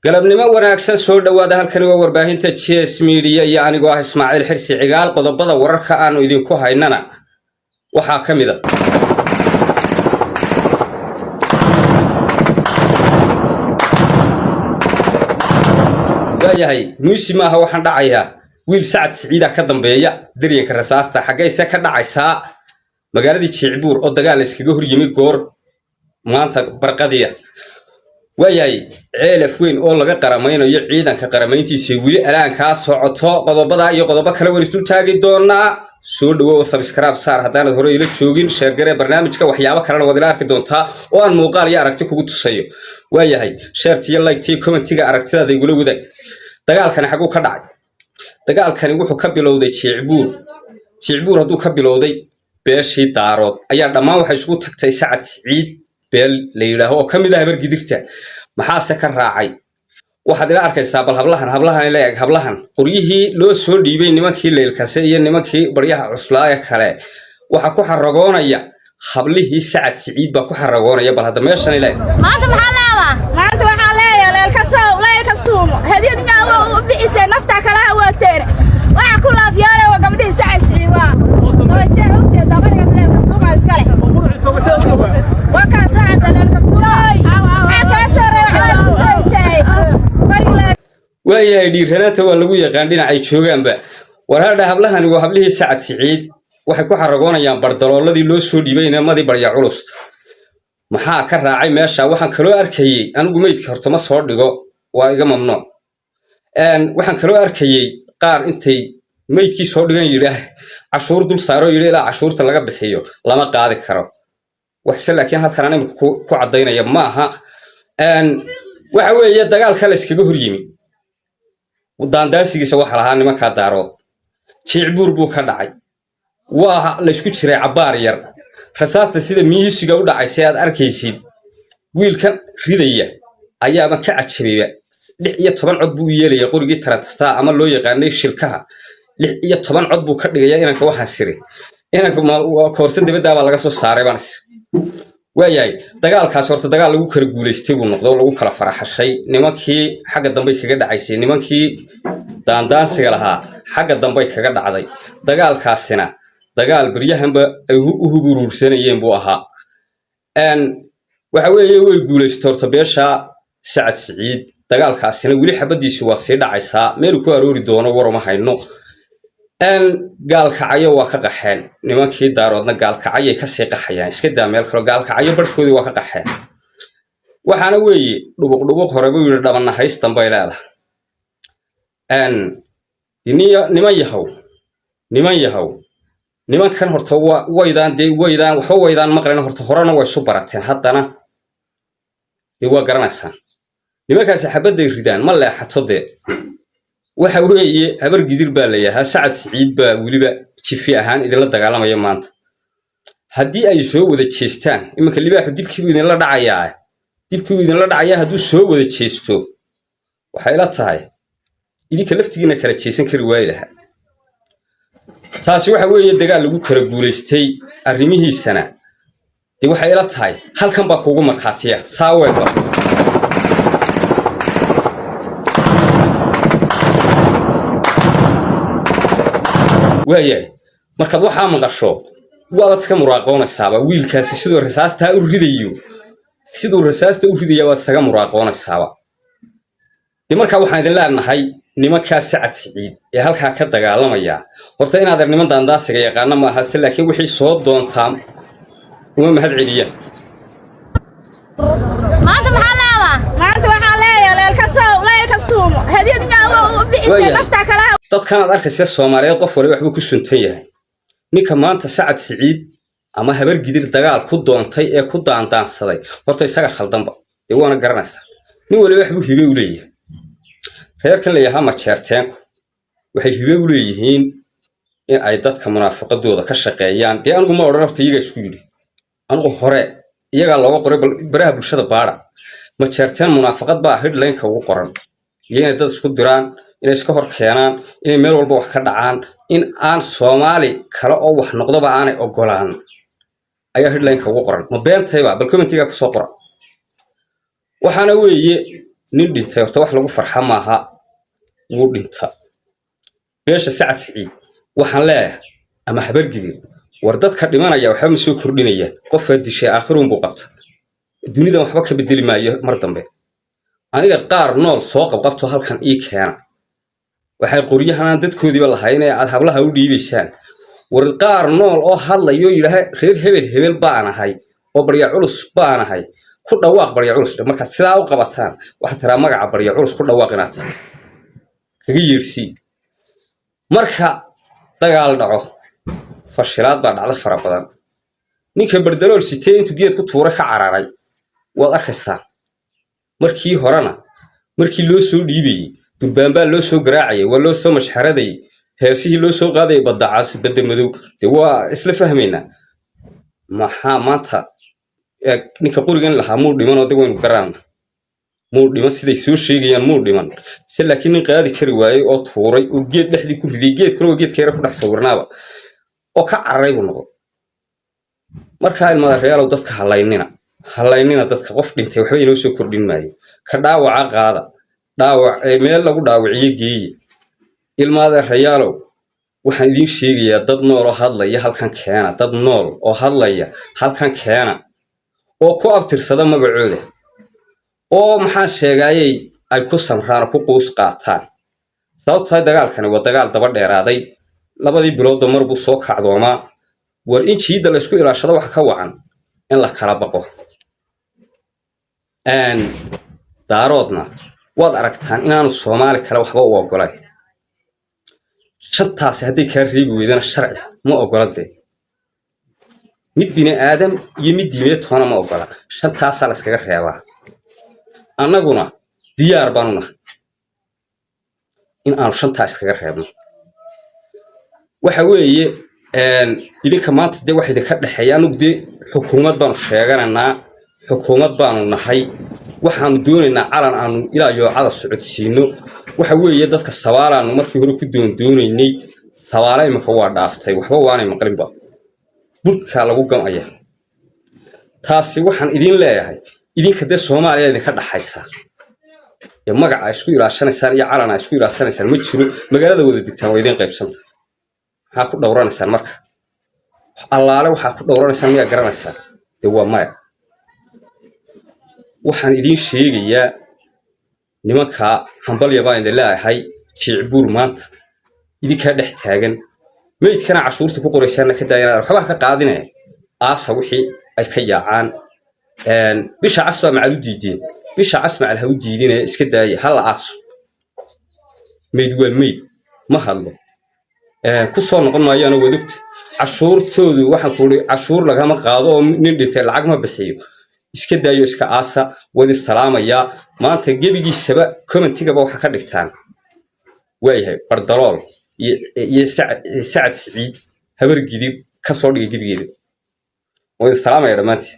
galabnimo wanaagsan soo dhawaada halkani waa warbaahinta GS Media iyo anigoo ah Ismaaciil Xirsi Cigaal qodobada wararka aanu idinku haynana waxa kamid ah yahay muusimaha waxaan dhacayaa wiil Sacad Siciida ka dambeeya dareenka rasaasta xagaysa ka dhacaysa magaaladii Jicbuur oo dagaal iskaga horyimi goor maanta barqadiya وياي عيلف وين أول لقى قرمين ويعيد عن كقرمينتي سوي الآن كاس عطاء قضبضة يقضبض كلا ورستول تاجي دونا سود وسبسكرايب صار هذا الهرو يلك شوقين شجرة برنامج كوحياة كلا ودلار كدونتا وان موقال يعرفتك وقتصيو وياي شرط يلا يكتي كومنت تيجي عرفت هذا يقولوا وذا دجال كان حقو كدع دجال كان يروحوا كبلوا ذي شعبور هدو كبلوا ذي بيرشي تعرض أيام ما وحشوا تكتي ساعة عيد بيل ليلة هو كم إذا هبر قدرته محاسة كراعي واحد لا أركز سابل هبلهن لا هبلهن قريه لو سول ديبين نمكي ليل كسية نمكي بريها عصلاية كلا وحكو حرقونا يا حبله سعد سعيد بكو حرقونا يا بل هذا ما يشان لا ما أنت محلايا لا الكسو لا الكستوم هذه الدنيا بعيسى نفتح كلها وتر وعكل فيارة وقبل سعد سعيد وجهه جدا ما يصير الكستوم اسكالي وكان سعد الكستوم وياي ديرهنته waa lagu yaqaan dhinacay joogaanba warhaadha hablahan waa hablihii Sacad Siciid waxay ku xaragoonayaan bardalooladii loo soo dhiibay madii barya culusta maxaa ka raacay meesha waxaan kaloo arkayay anigu meydka horta ma soo dhigo waa iga mamnuuc waxaan kaloo arkayay qaar intay meydkii soo dhigan yiraah cashuur dul saaro ilaa cashuurta laga bixiyo lama qaadi karo wax laakiin halkan aan ku cadeynaya ma aha waxa weeye dagaalka la iskaga horyimi ودانداسيgiisa waxa lahaa nimanka daarood Jicbuur buu ka dhacay waa la isku jiray cabaar yar rasaasta sida miisiga u dhacay si aad arkaysid wiilkan ridaya ayaa ma ka cajibiya 16 cod buu yeelay qorigii taranta ama loo yaqaanay shilkaha 16 cod buu ka dhigay inanka waxa siray inanka koorsan dibadda laga soo saaray baan وياي dagaalkaas horta dagaal lagu kala guuleystay buu noqdo lagu kala faraxashay nimankii xagga dambe kaga dhacaysay nimankii daandaansiga lahaa xagga dambe kaga dhacday dagaalkaasina dagaal baryahanba ay u huburuursanayeen buu ahaa waxa weeye way guuleystay horta beesha Sacad Siciid dagaalkaasina wili xabadiisu waa sii dhacaysaa meel ku aroori doono warma hayno gaalkacayo waa ka qaxeen nimankii daaroodna gaalkacay ka sii qaxayaan iska daa meel kale gaalkacayo barkoodii waa ka qaxeen waxaana weeye dhubuq horeba wiil dhaban haystan bay leedahay niman yahow nimankan horta waydaan waxa waydaan maqleen horta horena way soo barateen haddana waa garanaysan nimankaas xabaday ridaan ma leexato de waxa weeye habar gidir baa la yahay Sacad Siciid baa waliba jifi ahaan idin la dagaalamaya maanta hadii ay soo wada jeestaan imanka libaaxu dibkii idin la dhacayaa haduu soo wada jeesto waxay la tahay idinka laftigiina kala jeesan kari waaylaha taasi waxa weeye dagaal lagu kala guuleystay arrimihiisana waxay la tahay halkan baa kuugu marxaatiya saaweeba وياي markaad waxa maqasho waad iska muraaqoonaysaaba wiilkaasi sidoo rasaasta u ridayo waad isaga muraaqoonaysaaba marka waxaan idin leenahay nimanka Sacad Siciid ee halka ka dagaalamaya horta inaad niman daandaasiga yaqaan ma aha laakiin wixii soo doontaan uma mahad celiya maanta waxaa leeyahay la kastuumo hadii adduunyaa bixisay nafta kala dadkan aad arkaysa Soomaaliyeed qof waliba waxba ku suntan yahay ninka maanta Sacad Siciid ama habar gidir dagaal ku doontay ee ku daandaansaday horta isaga khaldanba waana garanaysa nin waliba waxbu hibe u leeyahay reerkan leeyahay ma jeerteenku waxay hibe u leeyihiin in ay dadka munaafiqadooda ka shaqeeyaan anigu ma oran horta iyaga isku yiri anigu hore iyaga looga qoray baraha bulshada baara ma jeerteen munaafiqad baa headline-ka ugu qoran inay dad isku diraan inay iska hor keenaan inay meel walba wax ka dhacaan in aan Soomaali kala oo wax noqdoba aanay ogolaan ayaa headline-ka ugu qoran ma beentayba bal commentiga ku soo qora waxaana weeye nin dhintay horta wax lagu farxa maaha wuu dhinta beesha sacad siciid waxaan leeyahay ama habar gidir war dadka dhimanaya waxba ma soo kordhinayaan qof dishay aakhiruun buu qabta dunida waxba ka bedeli maayo mar dambe aniga qaar nool soo qabqabto halkan ii keena waxay qoryahan dadkoodiiba lahayn ee aad hablaha u dhiibaysaan war qaar nool oo hadlayo yiraahay reer hebel baan ahay oo barya culus baan ahay ku dhawaaq barya culus marka sidaa u qabataan waxa tira magaca barya culus ku dhawaaqinaata kaga yeersi marka dagaal dhaco fashilaad baa dhacda fara badan ninka bardalool sitee intuu geed ku tuuray ka cararay waad arkaysaa markii horena markii loo soo dhiibayay durbaan baa loo soo garaacayay waa loo soo mashxaraday heesihii loo soo qaaday baddacaas badda madow de waa isla fahmaynaa maxaa maanta ninka qorigan lahaa muu dhiman oo dawaynu garaana muu dhiman siday soo sheegayaan muu dhiman si laakiin nin qaadi kari waayay oo tuuray oo geed dhexdii ku riday geed kale oo geedka yara ku dhex sawirnaaba oo ka cararay buu noqday markaa ilmada reelow dadka halaynina dadka qof dhintay waxba inoo soo kordhin maayo ka dhaawaca qaada dhaawac meel lagu dhaawiciyo geeye ilmada reelow waxaan idin sheegayaa dad nool oo hadlaya halkan keena dad nool oo hadlaya halkan keena oo ku abtirsada magacooda oo maxaan sheegayay ay ku samraan ku quus qaataan sababta dagaalkani waa dagaal daba dheeraaday labadii bilood mar buu soo kacdoomaa war in jiida la isku ilaashado wax ka wacan in la kala baqo daaroodna waad aragtaan inaanu Soomaali kale waxba u ogolay shantaas haddii ka reebi weydana sharci ma ogolade mid bini aadam iyo mid diimeed toona ma ogola shantaas la iskaga reebaa annaguna diyaar baanu nahay in aanu shantaas iskaga reebno waxa weeye idinka maanta de wax idinka dhaxeeya anugde xukuumad baanu sheeganaynaa xukuumad baanu nahay waxaanu doonaynaa calan aanu ilaa yoocada socodsiino waxa weeye dadka sawaalaanu markii hore ku doonaynay sawaala imika waa dhaaftay waxba waanay maqlinba burka lagu gamaya taasi waxaan idin leeyahay idinka de Soomaaliya idinka dhaxaysa ya magaca isku ilaashanaysaan iyo calan isku ilaashanaysaan ma jiro magaalada wada digtaan waa idin qaybsanta ha ku dhawranaysaan marka allaale waxa ku dhawranaysaan miya garanaysaa de waa maya waxaan idin sheegayaa nimanka hambalya baa indha leeyahay Jicbuur maanta idinka dhex taagan meydkana cashuurta ku qoraysaan ka daayana waxba ka qaadinay aasa wixii ay ka yaacaan bisha casba macalu diideen bisha casma al haw diideen iska daayay hal aas meyd waa meyd ma hadlo ku soo noqon maayaan wadugta cashuurtoodu waxa ku ri cashuur lagama qaado oo nin dhintay lacag ma bixiyo iska daayo iska aasa wadi salaamaya maanta gebigiisaba commentiga waxa ka dhigtaan waayahay bardalool iyo sacad siciid habar gidib ka soo dhigay gebigeeda wadi salaamaya dhamaantii